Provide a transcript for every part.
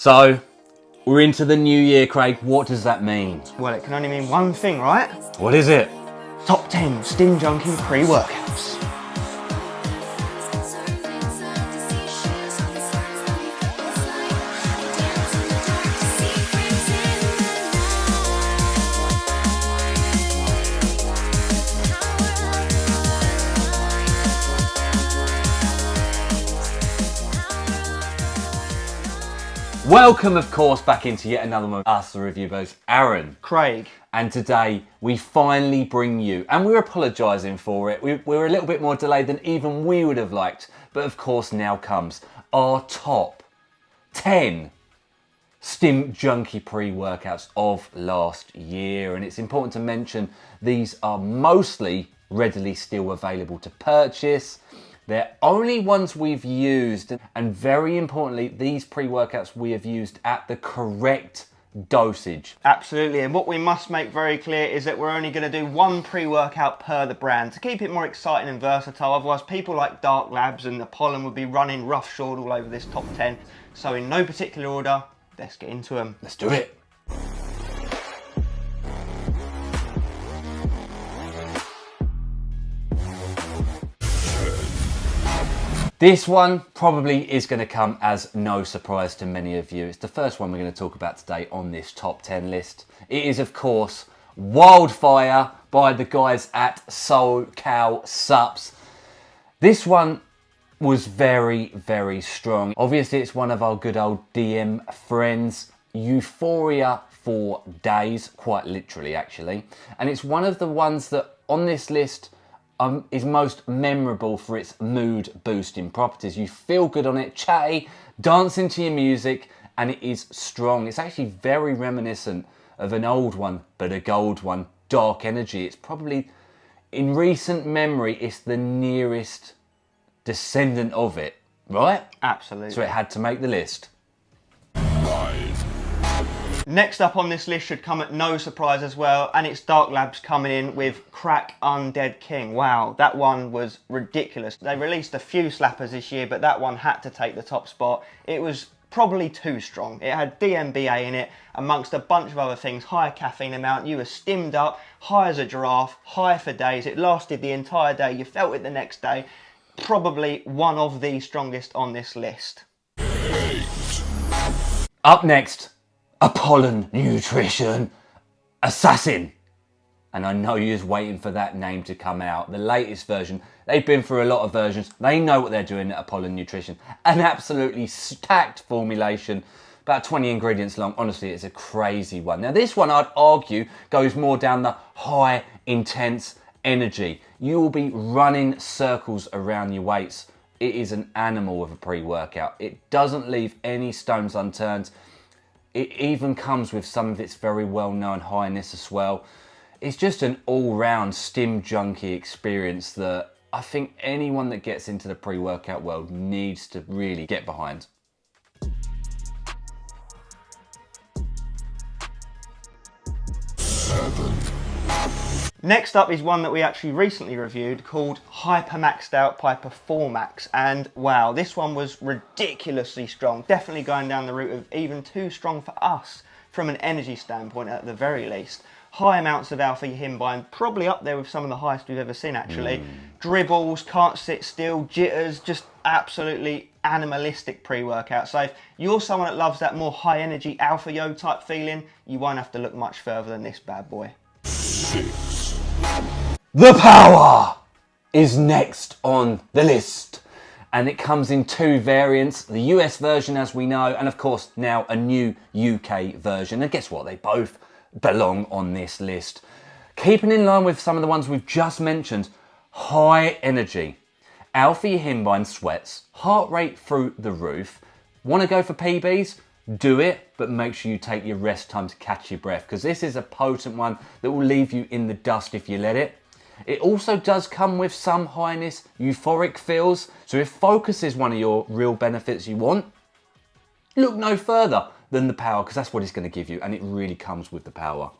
So, we're into the new year, Craig. What does that mean? Well, it can only mean one thing, right? What is it? Top 10 Stim Junkie pre-workouts. Welcome, of course, back into yet another one of us, the Review Bros. Aaron. Craig. And today, we finally bring you, and we're apologising for it, we're a little bit more delayed than even we would have liked, but of course now comes our top 10 Stim Junkie pre-workouts of last year. And it's important to mention these are mostly readily still available to purchase. They're only ones we've used, and very importantly, these pre-workouts we have used at the correct dosage. Absolutely, and what we must make very clear is that we're only going to do one pre-workout per the brand to keep it more exciting and versatile. Otherwise, people like Dark Labs and APOLLON would be running roughshod all over this top 10. So in no particular order, let's get into them. Let's do it. This one probably is going to come as no surprise to many of you. It's the first one we're going to talk about today on this top 10 list. It is, of course, Wildfire by the guys at SUPPS. This one was very, very strong. Obviously, it's one of our good old DM friends, Euphoria for days, quite literally actually. And it's one of the ones that on this list is most memorable for its mood boosting properties. You feel good on it, chatty, dancing to your music, and it is strong. It's actually very reminiscent of an old one, but a gold one, Dark Energy. It's probably, in recent memory, it's the nearest descendant of it, right? Absolutely. So it had to make the list. Next up on this list should come at no surprise as well, and it's Dark Labs coming in with Crack Undead King. Wow, that one was ridiculous. They released a few slappers this year, but that one had to take the top spot. It was probably too strong. It had DMBA in it, amongst a bunch of other things, higher caffeine amount, you were stimmed up, high as a giraffe, high for days. It lasted the entire day, you felt it the next day. Probably one of the strongest on this list. Up next, APOLLON Nutrition Assassin. And I know you're just waiting for that name to come out. The latest version, they've been through a lot of versions. They know what they're doing at APOLLON Nutrition. An absolutely stacked formulation, about 20 ingredients long. Honestly, it's a crazy one. Now this one, I'd argue, goes more down the high intense energy. You will be running circles around your weights. It is an animal of a pre-workout. It doesn't leave any stones unturned. It even comes with some of its very well-known highness as well. It's just an all-round Stim Junkie experience that I think anyone that gets into the pre-workout world needs to really get behind. Next up is one that we actually recently reviewed called HyperMaxed Out Piper 4max, and wow, this one was ridiculously strong. Definitely going down the route of even too strong for us from an energy standpoint at the very least. High amounts of alpha yimbine, probably up there with some of the highest we've ever seen actually. Dribbles, can't sit still, jitters, just absolutely animalistic pre-workout. So if you're someone that loves that more high energy alpha yo type feeling, you won't have to look much further than this bad boy. The Power is next on the list, and it comes in two variants, the US version as we know, and of course now a new UK version. And guess what, they both belong on this list. Keeping in line with some of the ones we've just mentioned, high energy, alpha yimbine sweats, heart rate through the roof. Want to go for PBs? Do it, but make sure you take your rest time to catch your breath, because this is a potent one that will leave you in the dust if you let it. It also does come with some highness, euphoric feels, so if focus is one of your real benefits you want, look no further than the Power, because that's what it's going to give you, and it really comes with the Power.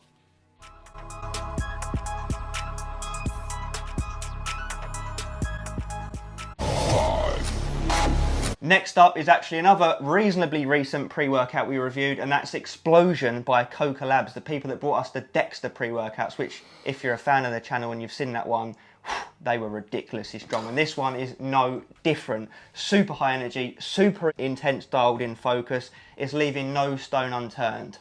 Next up is actually another reasonably recent pre-workout we reviewed, and that's Explosion by Coca Labs, the people that brought us the Dexter pre-workouts, which if you're a fan of the channel and you've seen that one, they were ridiculously strong. And this one is no different. Super high energy, super intense dialed in focus. It's leaving no stone unturned.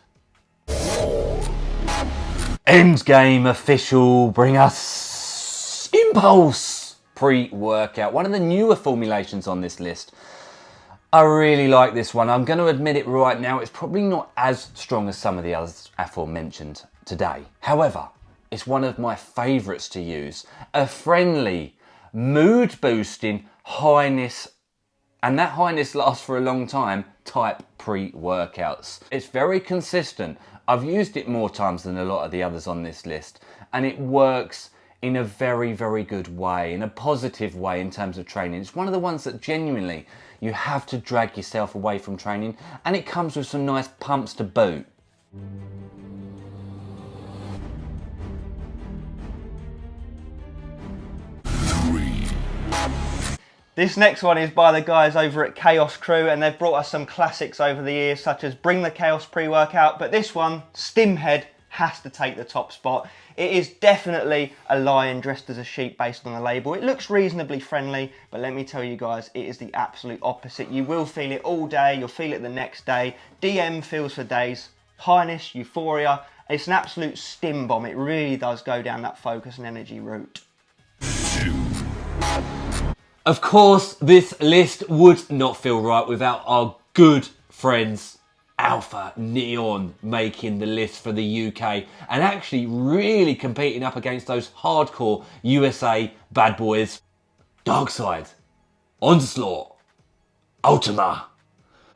Endgame official, bring us Impulse pre-workout. One of the newer formulations on this list. I really like this one. I'm going to admit it right now, it's probably not as strong as some of the others aforementioned today. However, it's one of my favourites to use. A friendly, mood-boosting, highness, and that highness lasts for a long time, type pre-workouts. It's very consistent. I've used it more times than a lot of the others on this list, and it works in a very, very good way, in a positive way in terms of training. It's one of the ones that genuinely you have to drag yourself away from training, and it comes with some nice pumps to boot. This next one is by the guys over at Chaos Crew, and they've brought us some classics over the years, such as Bring the Chaos pre-workout, but this one, Stim Head, has to take the top spot. It is definitely a lion dressed as a sheep based on the label. It looks reasonably friendly, but let me tell you guys, it is the absolute opposite. You will feel it all day, you'll feel it the next day. DM feels for days. Highness, Euphoria, it's an absolute stim bomb. It really does go down that focus and energy route. Of course, this list would not feel right without our good friends Alpha Neon making the list for the UK and actually really competing up against those hardcore USA bad boys. Darkside, Onslaught, Ultima,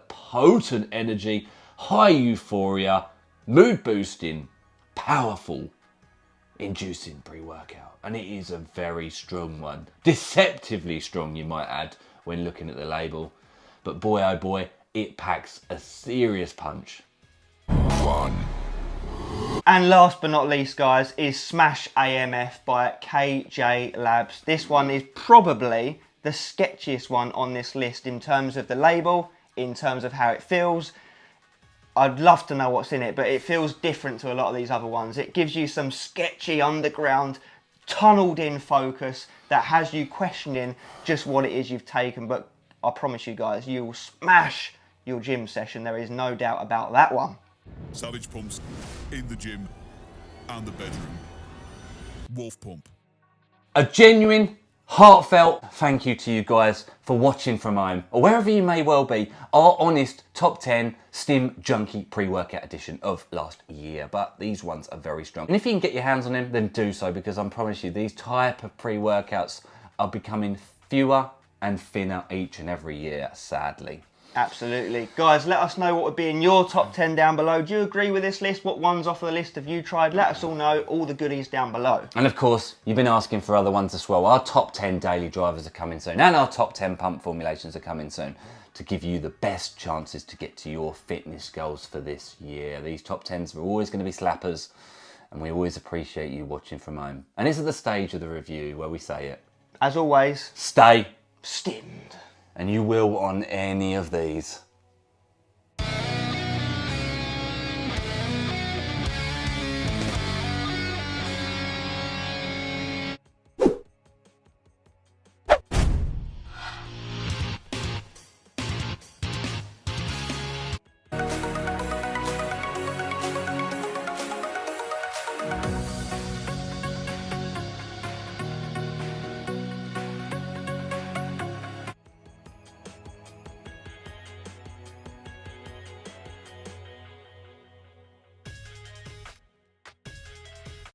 potent energy, high euphoria, mood boosting, powerful, inducing pre-workout. And it is a very strong one. Deceptively strong, you might add, when looking at the label. But boy oh boy, it packs a serious punch. And last but not least, guys, is Smash AMF by KJ Labs. This one is probably the sketchiest one on this list in terms of the label, in terms of how it feels. I'd love to know what's in it, but it feels different to a lot of these other ones. It gives you some sketchy underground, tunneled in focus that has you questioning just what it is you've taken. But I promise you guys, you will smash your gym session. There is no doubt about that one. Savage pumps in the gym and the bedroom. Wolf pump. A genuine, heartfelt thank you to you guys for watching from home, or wherever you may well be, our honest top 10 Stim Junkie pre-workout edition of last year. But these ones are very strong. And if you can get your hands on them, then do so, because I promise you, these type of pre-workouts are becoming fewer and thinner each and every year, sadly. Absolutely. Guys, let us know what would be in your top 10 down below. Do you agree with this list? What ones off the list have you tried? Let us all know, all the goodies down below. And of course, you've been asking for other ones as well. Our top 10 daily drivers are coming soon, and our top 10 pump formulations are coming soon, to give you the best chances to get to your fitness goals for this year. These top 10s are always going to be slappers, and we always appreciate you watching from home. And this is the stage of the review where we say it. As always, Stay stimmed. and you will on any of these.